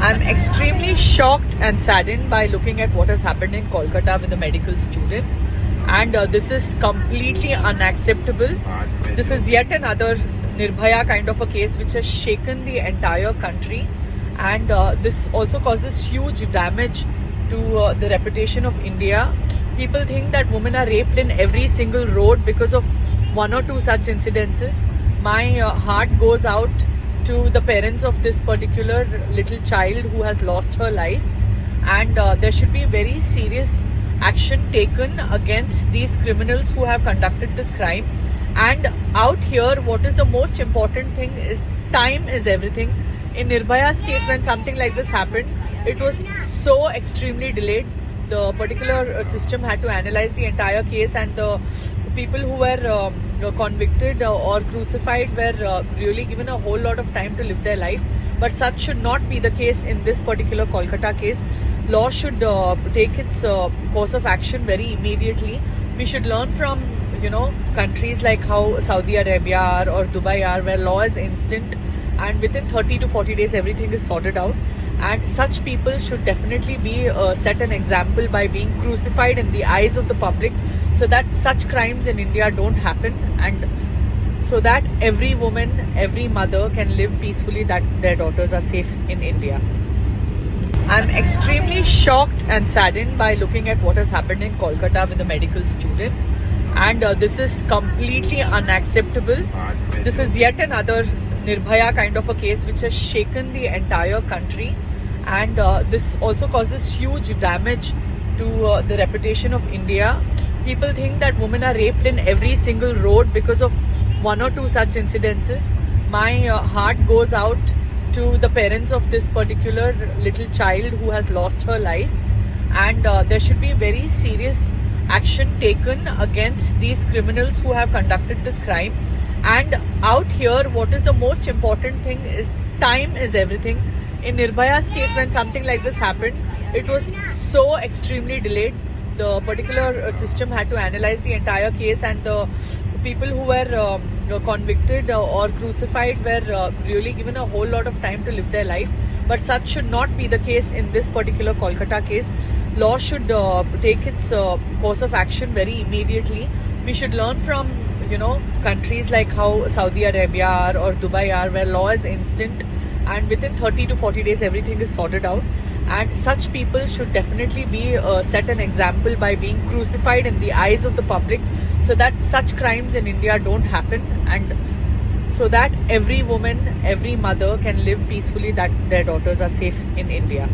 I'm extremely shocked and saddened by looking at what has happened in Kolkata with a medical student. And this is completely unacceptable. This is yet another Nirbhaya kind of a case which has shaken the entire country. And this also causes huge damage to the reputation of India. People think that women are raped in every single road because of one or two such incidences. My heart goes out to the parents of this particular little child who has lost her life, and there should be very serious action taken against these criminals who have conducted this crime. And out here, what is the most important thing is time is everything. In Nirbhaya's case, when something like this happened, it was so extremely delayed. The particular system had to analyze the entire case, and the people who were convicted or crucified were really given a whole lot of time to live their life. But such should not be the case in this particular Kolkata case. Law should take its course of action very immediately. We should learn from countries like how Saudi Arabia are or Dubai are, where law is instant and within 30 to 40 days everything is sorted out. And such people should definitely be set an example by being crucified in the eyes of the public, so that such crimes in India don't happen, and so that every woman, every mother can live peacefully, that their daughters are safe in India. I'm extremely shocked and saddened by looking at what has happened in Kolkata with a medical student. And this is completely unacceptable. This is yet another Nirbhaya kind of a case which has shaken the entire country. And this also causes huge damage to the reputation of India. People think that women are raped in every single road because of one or two such incidences. My heart goes out to the parents of this particular little child who has lost her life. And there should be very serious action taken against these criminals who have conducted this crime. And out here, what is the most important thing is time is everything. In Nirbhaya's case, when something like this happened, it was so extremely delayed. The particular system had to analyze the entire case, and the people who were convicted or crucified were really given a whole lot of time to live their life. But such should not be the case in this particular Kolkata case. Law should take its course of action very immediately. We should learn from countries like how Saudi Arabia are or Dubai are, where law is instant and within 30 to 40 days everything is sorted out. And such people should definitely be set an example by being crucified in the eyes of the public, so that such crimes in India don't happen, and so that every woman, every mother can live peacefully, that their daughters are safe in India.